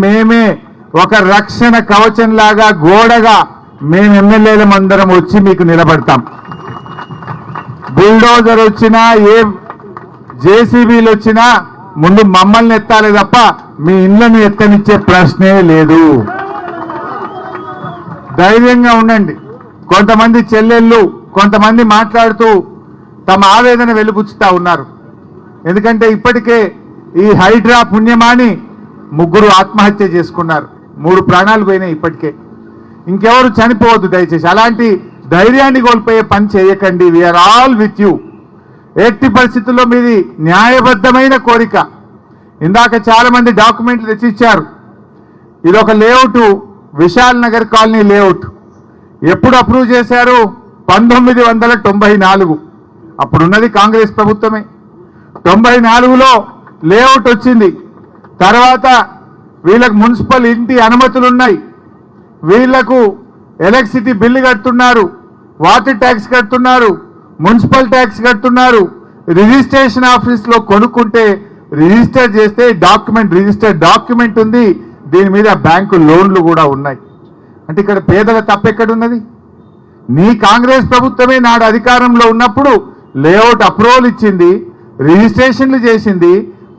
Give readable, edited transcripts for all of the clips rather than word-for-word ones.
మేమే ఒక రక్షణ కవచంలాగా గోడగా మేము ఎమ్మెల్యేలమందరం వచ్చి మీకు నిలబడతాం. బుల్డోజర్ వచ్చినా ఏ జేసీబీలు వచ్చినా ముందు మమ్మల్ని ఎత్తాలి తప్ప మీ ఇళ్లను ఎత్తనిచ్చే ప్రశ్నే లేదు. ధైర్యంగా ఉండండి. కొంతమంది చెల్లెళ్ళు కొంతమంది మాట్లాడుతూ తమ ఆవేదన వెలుబుచ్చుతా ఉన్నారు. ఎందుకంటే ఇప్పటికే ఈ హైడ్రా పుణ్యమాని 3 ఆత్మహత్య చేసుకున్నారు. 3 ప్రాణాలు పోయినాయి ఇప్పటికే. ఇంకెవరు చనిపోవద్దు దయచేసి. అలాంటి ధైర్యాన్ని కోల్పోయే పని చేయకండి. We are all with you. ఎట్టి పరిస్థితుల్లో మీది న్యాయబద్ధమైన కోరిక. ఇందాక చాలా మంది డాక్యుమెంట్లు తెచ్చిచ్చారు. ఇది ఒక layout, Vishal Nagar colony layout. ఎప్పుడు అప్రూవ్ చేశారు? 1994. అప్పుడున్నది కాంగ్రెస్ ప్రభుత్వమే. 94లో లేఅవుట్ వచ్చింది. తర్వాత వీళ్ళకు మున్సిపల్ ఇంటి అనుమతులు ఉన్నాయి. వీళ్లకు ఎలక్ట్రిసిటీ బిల్లు కడుతున్నారు, వాటర్ ట్యాక్స్ కడుతున్నారు, మున్సిపల్ ట్యాక్స్ కడుతున్నారు. రిజిస్ట్రేషన్ ఆఫీస్లో కొనుక్కుంటే రిజిస్టర్ చేస్తే రిజిస్టర్డ్ డాక్యుమెంట్ ఉంది. దీని మీద బ్యాంకు లోన్లు కూడా ఉన్నాయి. అంటే ఇక్కడ పేదల తప్పెక్కడున్నది? నీ కాంగ్రెస్ ప్రభుత్వమే నాడు అధికారంలో ఉన్నప్పుడు లేఅవుట్ అప్రూవల్ ఇచ్చింది, రిజిస్ట్రేషన్లు చేసింది,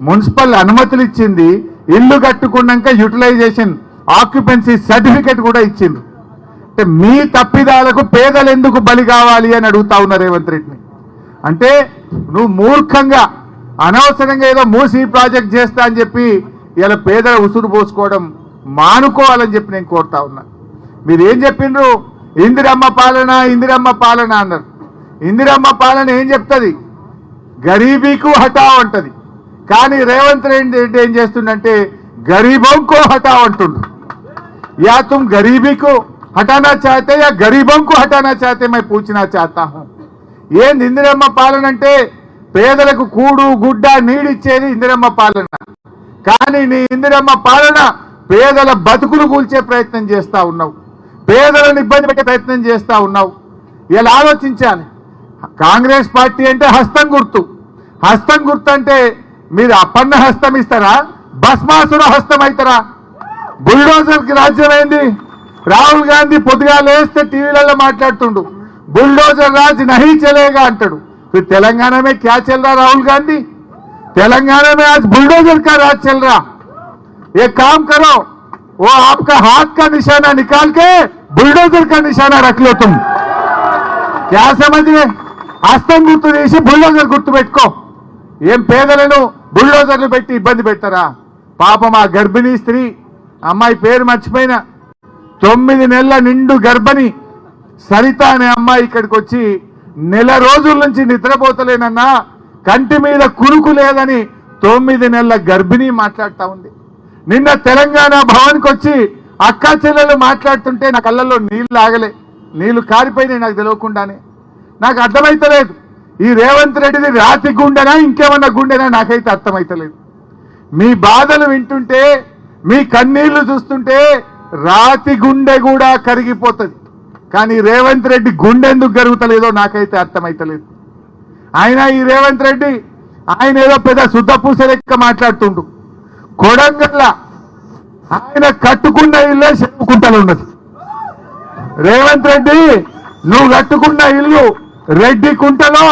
మున్సిపల్ అనుమతులు ఇచ్చింది, ఇల్లు కట్టుకున్నాక యూటిలైజేషన్ ఆక్యుపెన్సీ సర్టిఫికెట్ కూడా ఇచ్చింది. అంటే మీ తప్పిదాలకు పేదలు ఎందుకు బలి కావాలి అని అడుగుతా ఉన్నారు రేవంత్ రెడ్డిని. అంటే నువ్వు మూర్ఖంగా అనవసరంగా ఏదో మూసీ ప్రాజెక్ట్ చేస్తా అని చెప్పి ఇలా పేదల ఉసురు పోసుకోవడం మానుకోవాలని చెప్పి నేను కోరుతా ఉన్నా. మీరు ఏం చెప్పిండ్రు? ఇందిరమ్మ పాలన అన్నారు. ఇందిరమ్మ పాలన ఏం చెప్తుంది? గరీబీకు హటావ్ అంటది. కానీ రేవంత్ రెడ్డి ఏం చేస్తుండంటే గరీబోं को हटाओ అంటుండు. या तुम गरीबी को हटाना चाहते या गरीबों को हटाना चाहते मैं पूछना चाहता हूं. ఏంది ఇందిరమ్మ పాలన అంటే? పేదలకు కూడు గుడ్డ నీడిచ్చేది ఇందిరమ్మ పాలన. కానీ నీ ఇందిరమ్మ పాలన పేదల బతుకులు కూల్చే ప్రయత్నం చేస్తా ఉన్నావు, పేదలను ఇబ్బంది పెట్టే ప్రయత్నం చేస్తా ఉన్నావు. ఇలా ఆలోచించాలి. కాంగ్రెస్ పార్టీ అంటే హస్తం గుర్తు. హస్తం గుర్తు అంటే మీరు అపన్న హస్తం ఇస్తారా, భస్మాసుర హస్తం అవుతారా? బుల్డోజర్ కి రాజ్యం ఏంది? రాహుల్ గాంధీ పొద్దుగా లేస్తే టీవీలలో మాట్లాడుతుండు, बुलडोजर राज नहीं चलेगा अंटाడు. फिर तेलंगाना में क्या चल रहा राहुल गांधी? तेलंगाना में आज बुलडोजर का राज चल रहा. एक काम करो, वो आपका हाथ का निशाना निकाल के बुलडोजर का निशाना रख लो. तुम क्या समझ गए? హస్తం గుర్తు చేసి బుల్డోజర్ గుర్తు పెట్టుకో. ఏం పేదలను బుల్డోజర్లు పెట్టి ఇబ్బంది పెడతారా? పాపం ఆ గర్భిణీ స్త్రీ, అమ్మాయి పేరు మర్చిపోయినా, 9 నెలల నిండు గర్భిణి సరిత అనే అమ్మాయి ఇక్కడికి వచ్చి నెల రోజుల నుంచి నిద్రపోతలేనన్నా, కంటి మీద కురుకు లేదని 9 నెలల గర్భిణి మాట్లాడుతూ ఉంది. నిన్న తెలంగాణ భవన్కి వచ్చి అక్క చెల్లెలు మాట్లాడుతుంటే నా కళ్ళల్లో నీళ్లు ఆగలే, నీళ్లు కారిపోయినాయి నాకు తెలియకుండానే. నాకు అర్థమైతలేదు ఈ రేవంత్ రెడ్డిది రాతి గుండెనా ఇంకేమన్నా గుండెనా నాకైతే అర్థమైతలేదు. మీ బాధలు వింటుంటే, మీ కన్నీళ్లు చూస్తుంటే రాతి గుండె కూడా కరిగిపోతుంది. కానీ రేవంత్ రెడ్డి గుండె ఎందుకు కరుగుతలేదో నాకైతే అర్థమైతలేదు. ఈ రేవంత్ రెడ్డి ఆయన ఏదో పెద్ద శుద్ధపూస లెక్క మాట్లాడుతుండు. కొడంగల్ల ఆయన కట్టుకున్న ఇల్లే చెప్పుకుంటలు ఉన్నది. రేవంత్ రెడ్డి నువ్వు కట్టుకున్న ఇల్లు రెడ్డి కుంటలో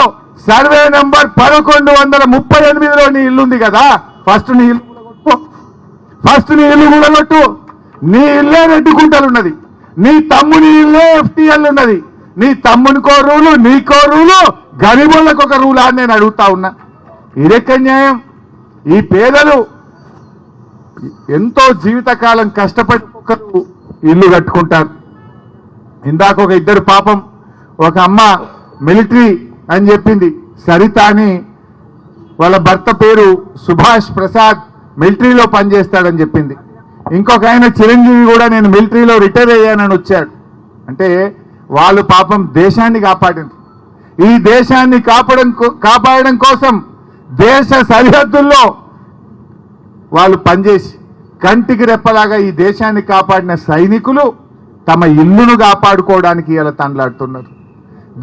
సర్వే నంబర్ 1138లో నీ ఇల్లు ఉంది కదా. ఫస్ట్ నీ ఇల్లు కూడా కొట్టు. నీ ఇల్లే రెడ్డి కుంటలు ఉన్నది. నీ తమ్ముని ఇల్లే FTL ఉన్నది. నీ తమ్మునికో రూలు, నీకో రూలు, గరీబులకు ఒక రూలా అని నేను అడుగుతా ఉన్నా. ఇదెక్క న్యాయం? ఈ పేదలు ఎంతో జీవితకాలం కష్టపడి ఒకరు ఇల్లు కట్టుకుంటారు. ఇందాక ఒక ఇద్దరు పాపం, ఒక అమ్మ మిలిటరీ అని చెప్పింది, సరిత అని, వాళ్ళ భర్త పేరు సుభాష్ ప్రసాద్, మిలిటరీలో పనిచేస్తాడని చెప్పింది. ఇంకొక ఆయన చిరంజీవి కూడా నేను మిలిటరీలో రిటైర్ అయ్యానని వచ్చాడు. అంటే వాళ్ళు పాపం దేశాన్ని కాపాడారు. ఈ దేశాన్ని కాపాడడం కోసం దేశ సరిహద్దుల్లో వాళ్ళు పనిచేసి కంటికి రెప్పలాగా ఈ దేశాన్ని కాపాడిన సైనికులు తమ ఇల్లును కాపాడుకోవడానికి ఇలా తండ్లాడుతున్నారు.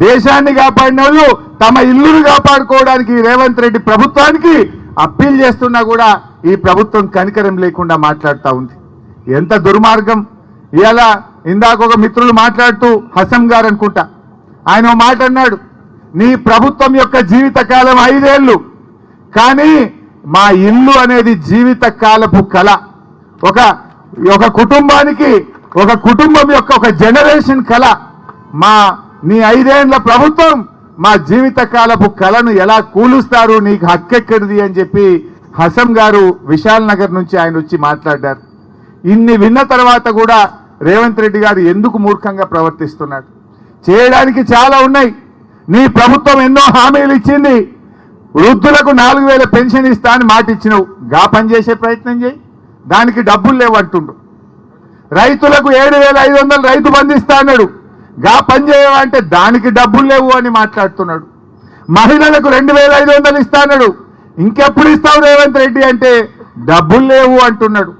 దేశాన్ని కాపాడిన వాళ్ళు తమ ఇల్లును కాపాడుకోవడానికి రేవంత్ రెడ్డి ప్రభుత్వానికి అప్పీల్ చేస్తున్నా కూడా ఈ ప్రభుత్వం కనికరం లేకుండా మాట్లాడుతూ ఉంది. ఎంత దుర్మార్గం. ఇలా ఇందాక ఒక మిత్రులు మాట్లాడుతూ హసం గారు అనుకుంటా, ఆయన ఓ మాట అన్నాడు, నీ ప్రభుత్వం యొక్క జీవితకాలం 5 ఏళ్ళు, కానీ మా ఇల్లు అనేది జీవితకాలపు కళ. ఒక కుటుంబానికి ఒక కుటుంబం యొక్క ఒక జనరేషన్ కళ. నీ 5 ఏళ్ల ప్రభుత్వం మా జీవితకాలపు కళను ఎలా కూలుస్తారు, నీకు హక్కెక్కడిది అని చెప్పి హసం గారు విశాల్ నగర్ నుంచి ఆయన వచ్చి మాట్లాడారు. ఇన్ని విన్న తర్వాత కూడా రేవంత్ రెడ్డి గారు ఎందుకు మూర్ఖంగా ప్రవర్తిస్తున్నాడు? చేయడానికి చాలా ఉన్నాయి. నీ ప్రభుత్వం ఎన్నో హామీలు ఇచ్చింది. వృద్ధులకు 4000 పెన్షన్ ఇస్తా అని మాట ఇచ్చినవు, గా పని చేసే ప్రయత్నం చేయి. దానికి డబ్బులు లేవంటుండు. రైతులకు 7500 రైతు బంధు ఇస్తా అన్నాడు, గా పని చేయవంటే దానికి డబ్బులు లేవు అని మాట్లాడుతున్నాడు. మహిళలకు 2500 ఇస్తా అన్నాడు, ఇంకెప్పుడు ఇస్తావు రేవంత్ రెడ్డి అంటే డబ్బులు లేవు అంటున్నాడు.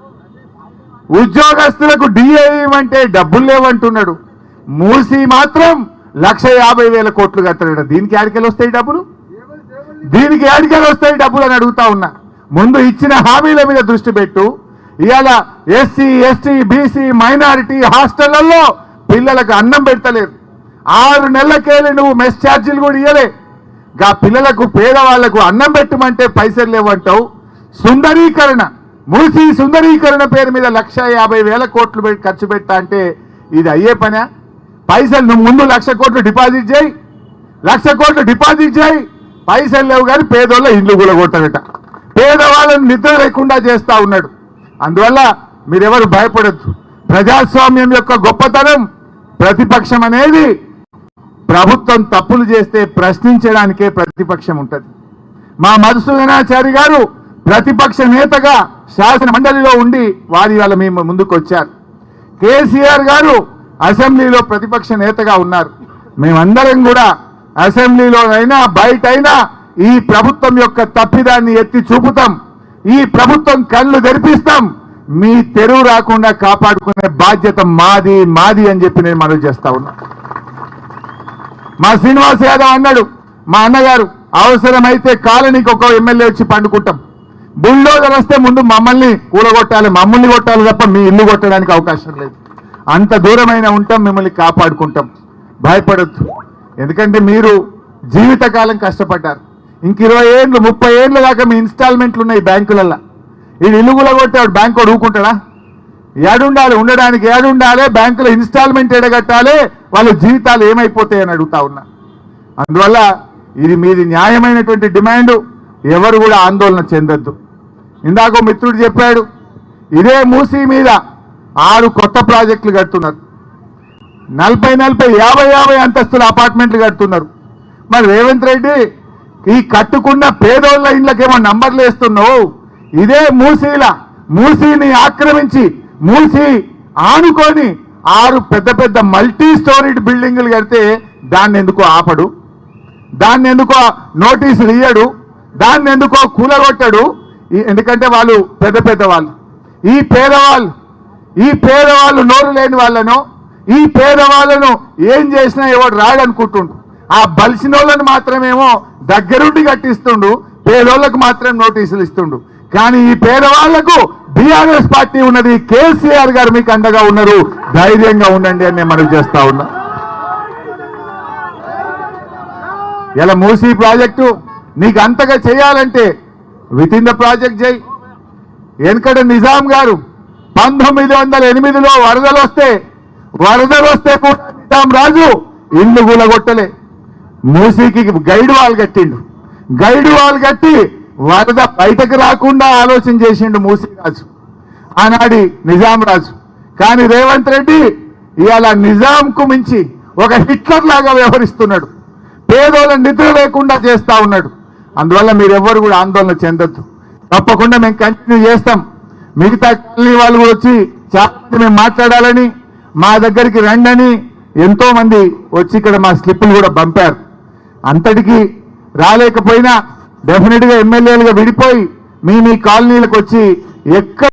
ఉద్యోగస్తులకు డిఏ అంటే డబ్బులు లేవంటున్నాడు. మూసి మాత్రం 1,50,000 కోట్లు కట్టాడు. దీనికి ఆడికెళ్ళి వస్తాయి డబ్బులు? దీనికి ఆడికెళ్ళి వస్తాయి డబ్బులు అని అడుగుతా ఉన్నా. ముందు ఇచ్చిన హామీల మీద దృష్టి పెట్టు. ఇవాళ ఎస్సీ, ఎస్టీ, బీసీ, మైనారిటీ హాస్టళ్లలో పిల్లలకు అన్నం పెడతలేరు. 6 నెలలకెళ్ళి నువ్వు మెస్ ఛార్జీలు కూడా ఇవ్వలే. గా పిల్లలకు పేదవాళ్లకు అన్నం పెట్టమంటే పైసలు లేవంటావు. సుందరీకరణ, మూసీ సుందరీకరణ పేరు మీద 1,50,000 కోట్లు ఖర్చు పెట్టా అంటే ఇది అయ్యే పనా? పైసలు నువ్వు ముందు 1,00,000 కోట్లు డిపాజిట్ చేయి, 1,00,000 కోట్లు డిపాజిట్ చేయి. పైసలు లేవు కానీ పేదోళ్ళ ఇండ్లు కూలగొట్టడట, పేదవాళ్ళని నిద్ర లేకుండా చేస్తా ఉన్నాడు. అందువల్ల మీరెవరు భయపడద్దు. ప్రజాస్వామ్యం యొక్క గొప్పతనం, ప్రతిపక్షం అనేది ప్రభుత్వం తప్పులు చేస్తే ప్రశ్నించడానికే ప్రతిపక్షం ఉంటుంది. మా మధుసూదనాచారి గారు ప్రతిపక్ష నేతగా శాసన మండలిలో ఉండి వారి వాళ్ళ మేము ముందుకు వచ్చారు. కేసీఆర్ గారు అసెంబ్లీలో ప్రతిపక్ష నేతగా ఉన్నారు. మేమందరం కూడా అసెంబ్లీలోనైనా బయటైనా ఈ ప్రభుత్వం యొక్క తప్పిదాన్ని ఎత్తి చూపుతాం. ఈ ప్రభుత్వం కళ్ళు తెరిపిస్తాం. మీ తెరువు రాకుండా కాపాడుకునే బాధ్యత మాది మాది అని చెప్పి నేను మనవి చేస్తా ఉన్నా. మా శ్రీనివాస్ యాదవ్ అన్నాడు, మా అన్నగారు, అవసరమైతే కాలనీకి ఒక ఎమ్మెల్యే వచ్చి పండుకుంటాం. బుల్డోజర్ వస్తే ముందు మమ్మల్ని కూలగొట్టాలి, మమ్మల్ని కొట్టాలి తప్ప మీ ఇల్లు కొట్టడానికి అవకాశం లేదు. అంత దూరమైన ఉంటాం, మిమ్మల్ని కాపాడుకుంటాం. భయపడద్దు. ఎందుకంటే మీరు జీవితకాలం కష్టపడ్డారు. ఇంక 20 ఏళ్ళు 30 ఏళ్ళ దాకా మీ ఇన్స్టాల్మెంట్లు ఉన్నాయి బ్యాంకులల్లో. ఈ ఇల్లు కూలగొట్టాడు బ్యాంకు ఊరుకుంటాడా? ఏడుండాలి, ఉండడానికి ఏడుండాలి, బ్యాంకులో ఇన్స్టాల్మెంట్ ఎడగట్టాలి, వాళ్ళ జీవితాలు ఏమైపోతాయని అడుగుతా ఉన్నా. అందువల్ల ఇది మీది న్యాయమైనటువంటి డిమాండ్. ఎవరు కూడా ఆందోళన చెందొద్దు. ఇందాక మిత్రుడు చెప్పాడు, ఇదే మూసీ మీద 6 కొత్త ప్రాజెక్టులు కడుతున్నారు. 40 50 అంతస్తుల అపార్ట్మెంట్లు కడుతున్నారు. మరి రేవంత్ రెడ్డి ఈ కట్టుకున్న పేదోళ్ళ ఇండ్లకేమో నంబర్లు వేస్తున్నావు. ఇదే మూసీని ఆక్రమించి మూసీ ఆనుకొని 6 పెద్ద పెద్ద మల్టీ స్టోరీడ్ బిల్డింగులు కడితే దాన్ని ఎందుకో ఆపడు, దాన్ని ఎందుకో నోటీసులు ఇయ్యడు, దాన్ని ఎందుకో కూలగొట్టడు. ఎందుకంటే వాళ్ళు పెద్ద పెద్ద వాళ్ళు. ఈ పేదవాళ్ళు నోరు లేని వాళ్ళను, ఈ పేదవాళ్ళను ఏం చేసినా ఎవడు రాడనుకుంటుండు. ఆ బలిసినోళ్ళను మాత్రమేమో దగ్గరుండి కట్టిస్తుండు, పేదోళ్లకు మాత్రం నోటీసులు ఇస్తుండు. కానీ ఈ పేదవాళ్లకు బీఆర్ఎస్ పార్టీ ఉన్నది, కేసీఆర్ గారు మీకు అండగా ఉన్నారు. ధైర్యంగా ఉండండి అని నేను మనవి చేస్తా ఉన్నా. ఇలా మూసీ ప్రాజెక్టు నీకు అంతగా చేయాలంటే విత్ ఇన్ ద ప్రాజెక్ట్ చేయి. వెనకట నిజాం గారు 1908లో వరదలు వస్తే కూడా నిజాం రాజు ఇల్లు కూలగొట్టలే, మూసీకి గైడ్ వాల్ కట్టిండు. గైడ్ వాల్ కట్టి వరద బయటకు రాకుండా ఆలోచన చేసిండు మూసీ రాజు, ఆనాడి నిజాం రాజు. కానీ రేవంత్ రెడ్డి ఇవాళ నిజాంకు మించి ఒక హిట్లర్ లాగా వ్యవహరిస్తున్నాడు, పేదోళ్ళని నిద్ర లేకుండా చేస్తా ఉన్నాడు. అందువల్ల మీరెవ్వరు కూడా ఆందోళన చెందొద్దు. తప్పకుండా మేము కంటిన్యూ చేస్తాం. మిగతా కాలనీ వాళ్ళు కూడా వచ్చి చాలా మేము మాట్లాడాలని మా దగ్గరికి రండని ఎంతో మంది వచ్చి ఇక్కడ మా స్లిప్పులు కూడా పంపారు. అంతటికీ రాలేకపోయినా డెఫినెట్గా ఎమ్మెల్యేలుగా విడిపోయి మీ కాలనీలకు వచ్చి ఎక్కడ